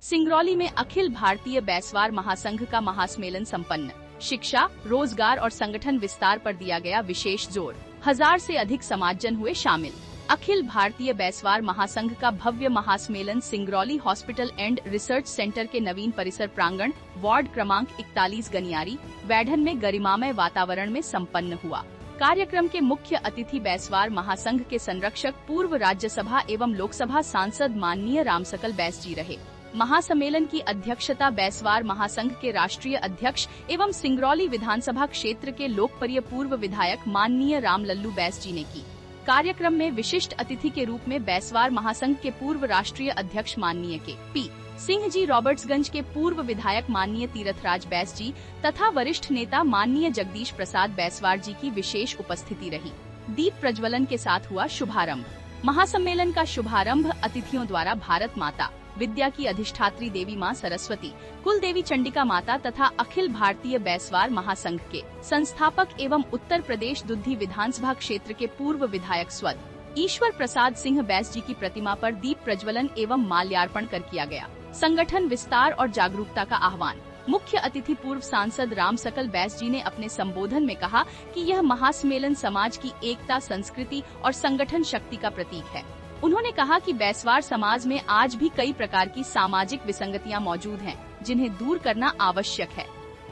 सिंगरौली में अखिल भारतीय बैसवार महासंघ का महासम्मेलन संपन्न। शिक्षा, रोजगार और संगठन विस्तार पर दिया गया विशेष जोर। 1000 से अधिक समाजजन हुए शामिल। अखिल भारतीय बैसवार महासंघ का भव्य महासम्मेलन Singrauli hospital and research centre के नवीन परिसर प्रांगण वार्ड क्रमांक 41 गनियारी वैढन में गरिमामय वातावरण में संपन्न हुआ। कार्यक्रम के मुख्य अतिथि बैसवार महासंघ के संरक्षक पूर्व राज्यसभा एवं लोकसभा सांसद माननीय रामसकल बैस जी रहे। महासम्मेलन की अध्यक्षता बैसवार महासंघ के राष्ट्रीय अध्यक्ष एवं सिंगरौली विधानसभा क्षेत्र के लोकप्रिय पूर्व विधायक माननीय रामलल्लू बैस जी ने की। कार्यक्रम में विशिष्ट अतिथि के रूप में बैसवार महासंघ के पूर्व राष्ट्रीय अध्यक्ष माननीय के.पी. सिंह जी, रॉबर्ट्सगंज के पूर्व विधायक माननीय तीरथराज बैस जी तथा वरिष्ठ नेता माननीय जगदीश प्रसाद बैसवार जी की विशेष उपस्थिति रही। दीप प्रज्वलन के साथ हुआ शुभारंभ। महासम्मेलन का शुभारंभ अतिथियों द्वारा भारत माता, विद्या की अधिष्ठात्री देवी मां सरस्वती, कुल देवी चंडिका माता तथा अखिल भारतीय बैसवार महासंघ के संस्थापक एवं उत्तर प्रदेश दुद्धी विधानसभा क्षेत्र के पूर्व विधायक स्वर्गीय ईश्वर प्रसाद सिंह बैस जी की प्रतिमा पर दीप प्रज्वलन एवं माल्यार्पण कर किया गया। संगठन विस्तार और जागरूकता का आह्वान। मुख्य अतिथि पूर्व सांसद रामसकल बैस जी ने अपने संबोधन में कहा कि यह महासम्मेलन समाज की एकता, संस्कृति और संगठन शक्ति का प्रतीक है। उन्होंने कहा कि बैसवार समाज में आज भी कई प्रकार की सामाजिक विसंगतियां मौजूद हैं, जिन्हें दूर करना आवश्यक है।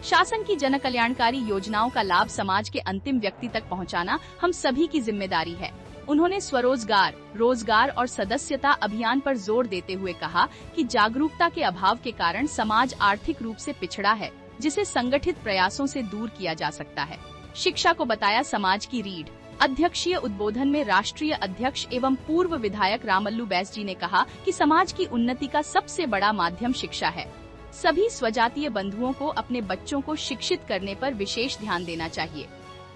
शासन की जन कल्याणकारी योजनाओं का लाभ समाज के अंतिम व्यक्ति तक पहुंचाना हम सभी की जिम्मेदारी है। उन्होंने स्वरोजगार, रोजगार और सदस्यता अभियान पर जोर देते हुए कहा कि जागरूकता के अभाव के कारण समाज आर्थिक रूप से पिछड़ा है, जिसे संगठित प्रयासों से दूर किया जा सकता है। शिक्षा को बताया समाज की रीढ़। अध्यक्षीय उद्बोधन में राष्ट्रीय अध्यक्ष एवं पूर्व विधायक रामलल्लू बैस जी ने कहा कि समाज की उन्नति का सबसे बड़ा माध्यम शिक्षा है। सभी स्वजातीय बंधुओं को अपने बच्चों को शिक्षित करने पर विशेष ध्यान देना चाहिए।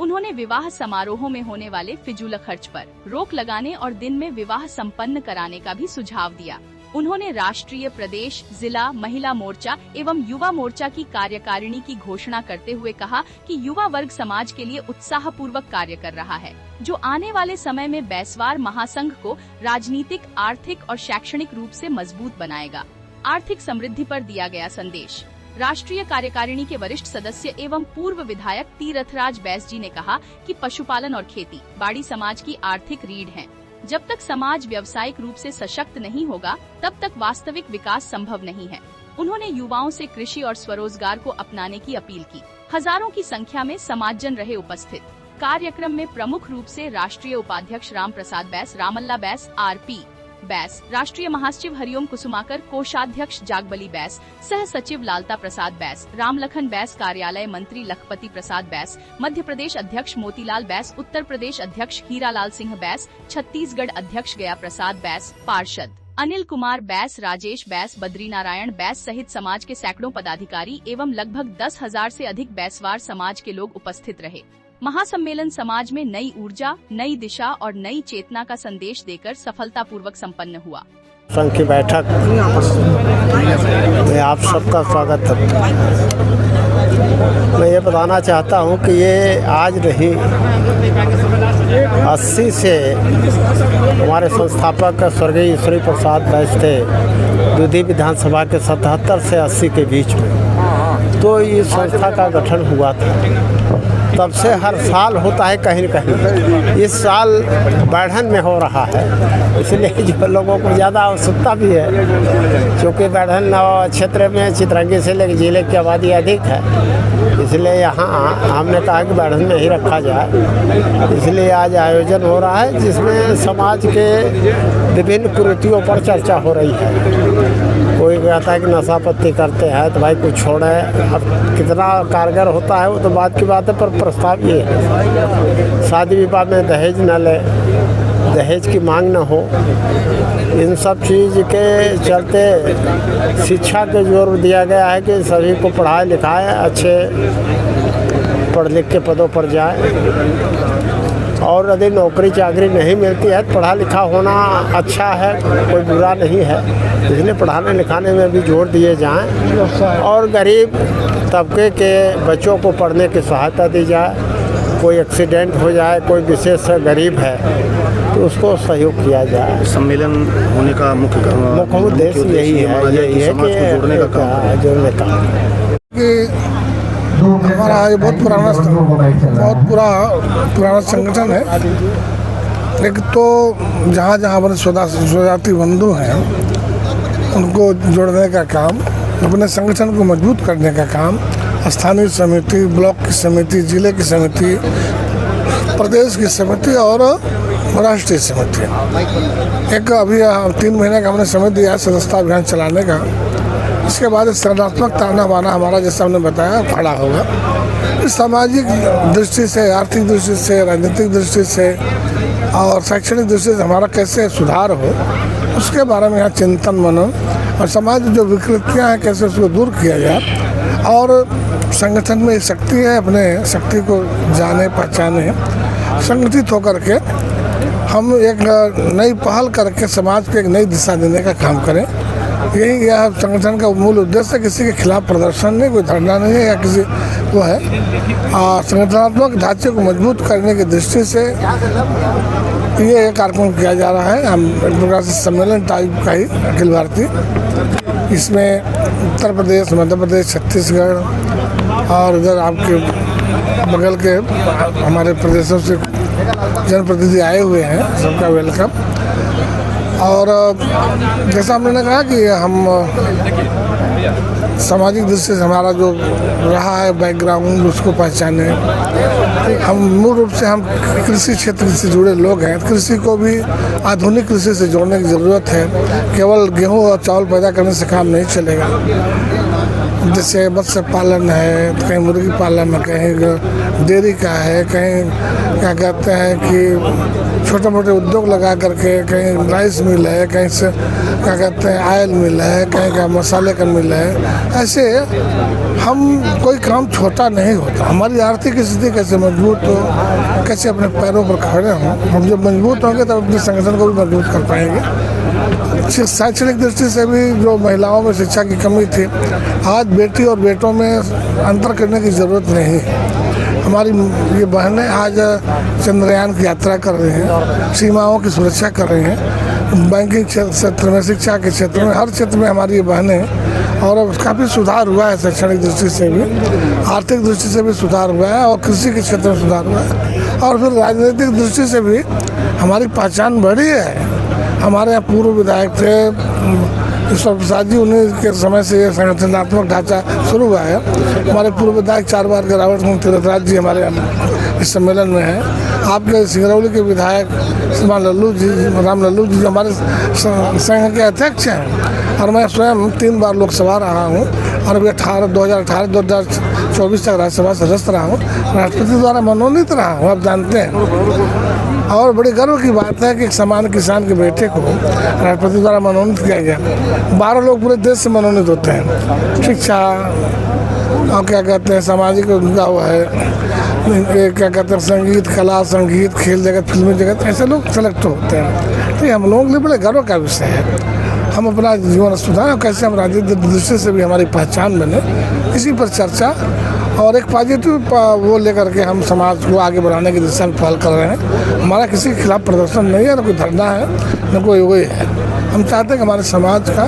उन्होंने विवाह समारोहों में होने वाले फिजूल खर्च पर रोक लगाने और दिन में विवाह संपन्न कराने का भी सुझाव दिया। उन्होंने राष्ट्रीय, प्रदेश, जिला, महिला मोर्चा एवं युवा मोर्चा की कार्यकारिणी की घोषणा करते हुए कहा कि युवा वर्ग समाज के लिए उत्साहपूर्वक कार्य कर रहा है, जो आने वाले समय में बैसवार महासंघ को राजनीतिक, आर्थिक और शैक्षणिक रूप से मजबूत बनाएगा। आर्थिक समृद्धि पर दिया गया संदेश। राष्ट्रीय कार्यकारिणी के वरिष्ठ सदस्य एवं पूर्व विधायक तीरथराज बैस जी ने कहा कि पशुपालन और खेती बाड़ी समाज की आर्थिक रीढ़ हैं। जब तक समाज व्यावसायिक रूप से सशक्त नहीं होगा, तब तक वास्तविक विकास संभव नहीं है। उन्होंने युवाओं से कृषि और स्वरोजगार को अपनाने की अपील की। हजारों की संख्या में समाजजन रहे उपस्थित। कार्यक्रम में प्रमुख रूप से राष्ट्रीय उपाध्यक्ष राम प्रसाद बैस, रामल्ला बैस, आर.पी. बैस, राष्ट्रीय महासचिव हरिओम कुसुमाकर, कोषाध्यक्ष जागबली बैस, सह सचिव लालता प्रसाद बैस, रामलखन बैस, कार्यालय मंत्री लखपति प्रसाद बैस, मध्य प्रदेश अध्यक्ष मोतीलाल बैस, उत्तर प्रदेश अध्यक्ष हीरालाल सिंह बैस, छत्तीसगढ़ अध्यक्ष गया प्रसाद बैस, पार्षद अनिल कुमार बैस, राजेश बैस, बद्रीनारायण बैस सहित समाज के सैकड़ों पदाधिकारी एवं लगभग 10,000 से अधिक बैसवार समाज के लोग उपस्थित रहे। महासम्मेलन समाज में नई ऊर्जा, नई दिशा और नई चेतना का संदेश देकर सफलतापूर्वक संपन्न हुआ। संघ की बैठक में आप सबका स्वागत है। मैं ये बताना चाहता हूँ कि ये आज नहीं, 80 से हमारे संस्थापक स्वर्गीय ईश्वर प्रसाद बैस थे, दुधी विधानसभा के 77 से 80 के बीच में तो ये संस्था का गठन हुआ था। तब से हर साल होता है कहीं न कहीं। इस साल बैढन में हो रहा है, इसलिए जो लोगों को ज़्यादा उत्सुकता भी है, क्योंकि बैढन क्षेत्र में चितरंगी से लेकर जिले की आबादी अधिक है, इसलिए यहाँ हमने कहा कि बैढन में ही रखा जाए। इसलिए आज आयोजन हो रहा है, जिसमें समाज के विभिन्न कुरीतियों पर चर्चा हो रही है। कोई कहता है कि नशा पत्ती करते हैं तो भाई कुछ छोड़े। अब कितना कारगर होता है वो तो बात की बात है, पर प्रस्ताव ये है शादी विवाह में दहेज न ले, दहेज की मांग न हो। इन सब चीज़ के चलते शिक्षा के जोर दिया गया है कि सभी को पढ़ाए लिखाए, अच्छे पढ़ लिख के पदों पर जाए। और यदि नौकरी चाकरी नहीं मिलती है तो पढ़ा लिखा होना अच्छा है, कोई बुरा नहीं है। इसलिए पढ़ाने लिखाने में भी जोर दिए जाएं और गरीब तबके के बच्चों को पढ़ने की सहायता दी जाए। कोई एक्सीडेंट हो जाए, कोई विशेष गरीब है तो उसको सहयोग किया जाए। सम्मेलन होने का मुख्य उद्देश्य यही है समाज को जोड़ने का काम। जोड़ने का हमारा ये बहुत पुराना संगठन है। एक तो जहाँ जहाँ अपने स्वजाति बंधु हैं उनको जोड़ने का काम, अपने संगठन को मजबूत करने का काम स्थानीय समिति, ब्लॉक की समिति, जिले की समिति, प्रदेश की समिति और राष्ट्रीय समिति। एक अभी 3 महीने का हमने समय दिया सदस्यता अभियान चलाने का। इसके बाद संगठनात्मक ताना बाना हमारा, जैसा हमने बताया, खड़ा होगा। इस सामाजिक दृष्टि से, आर्थिक दृष्टि से, राजनीतिक दृष्टि से और शैक्षणिक दृष्टि से हमारा कैसे सुधार हो, उसके बारे में यहाँ चिंतन मनन और समाज में जो विकृतियाँ हैं कैसे उसको दूर किया जाए। और संगठन में एक शक्ति है, अपने शक्ति को जाने पहचाने, संगठित होकर के हम एक नई पहल करके समाज को एक नई दिशा देने का काम करें। यही यह संगठन का मूल उद्देश्य है। किसी के खिलाफ प्रदर्शन नहीं, कोई धरना नहीं है या किसी वो है। संगठनात्मक ढांचे को मजबूत करने की दृष्टि से ये कार्यक्रम किया जा रहा है। हम एक प्रकार से सम्मेलन टाइप का ही अखिल भारतीय, इसमें उत्तर प्रदेश, मध्य प्रदेश, छत्तीसगढ़ और इधर आपके बगल के हमारे प्रदेशों से जनप्रतिनिधि आए हुए हैं, सबका वेलकम। और जैसा हमने कहा कि हम सामाजिक दृष्टि से हमारा जो रहा है बैकग्राउंड उसको पहचाने। हम मूल रूप से हम कृषि क्षेत्र से जुड़े लोग हैं। कृषि को भी आधुनिक कृषि से जोड़ने की ज़रूरत है। केवल गेहूं और चावल पैदा करने से काम नहीं चलेगा। जैसे मत्स्य पालन है, कहीं मुर्गी पालन है, कहीं डेयरी का है, कहीं क्या कहते हैं कि छोटे मोटे उद्योग लगा करके, कहीं राइस मिल है, कहीं से क्या कहते हैं ऑयल मिल है, कहीं का मसाले का मिल है। ऐसे हम कोई काम छोटा नहीं होता। हमारी आर्थिक स्थिति कैसे मजबूत हो, कैसे अपने पैरों पर खड़े हों। हम जब मजबूत होंगे तब अपने संगठन को भी मजबूत कर पाएंगे। शैक्षणिक दृष्टि से भी जो महिलाओं में शिक्षा की कमी थी, आज बेटी और बेटों में अंतर करने की ज़रूरत नहीं है। हमारी ये बहनें आज चंद्रयान की यात्रा कर रही हैं, सीमाओं की सुरक्षा कर रही हैं, बैंकिंग क्षेत्र में, शिक्षा के क्षेत्र में, हर क्षेत्र में हमारी ये बहनें। और काफ़ी सुधार हुआ है शैक्षणिक दृष्टि से भी, आर्थिक दृष्टि से भी सुधार हुआ है और कृषि के क्षेत्र में सुधार हुआ है। और फिर राजनीतिक दृष्टि से भी हमारी पहचान बढ़ी है। हमारे यहाँ पूर्व विधायक थे ईश्वर प्रसाद जी, उन्हीं के समय से ये संगठनात्मक ढांचा शुरू हुआ है। हमारे पूर्व विधायक 4 बार के रावत सिंह तीर्थराज जी हमारे इस सम्मेलन में हैं। आपके सिंगरौली के विधायक श्रीमान राम लल्लू जी हमारे संघ के अध्यक्ष हैं। और मैं स्वयं 3 बार लोकसभा रहा हूँ और अभी 2018-2024 तक राज्यसभा सदस्य रहा हूँ। राष्ट्रपति द्वारा मनोनीत रहा हूँ, आप जानते हैं। और बड़ी गर्व की बात है कि एक सामान्य किसान के बेटे को राष्ट्रपति द्वारा मनोनीत किया गया। 12 लोग पूरे देश से मनोनीत होते हैं। शिक्षा और क्या कहते हैं सामाजिक उनका वो है, क्या कहते हैं संगीत, कला, संगीत, खेल जगत, फिल्मी जगत, ऐसे लोग सेलेक्ट होते हैं। तो ये हम लोगों के लिए बड़े गर्व का विषय है। हम अपना जीवन सुधारें, कैसे हम राजनीतिक दृष्टि से भी हमारी पहचान बने, इसी पर चर्चा और एक पॉजिटिव वो लेकर के हम समाज को आगे बढ़ाने की दिशा में पहल कर रहे हैं। हमारा किसी के खिलाफ प्रदर्शन नहीं है, न कोई धरना है, न कोई वही है। हम चाहते हैं कि हमारे समाज का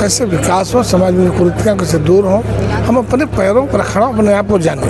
कैसे विकास हो, समाज में कुरीतियाँ कैसे दूर हों, हम अपने पैरों पर खड़ा अपने आप को जाने।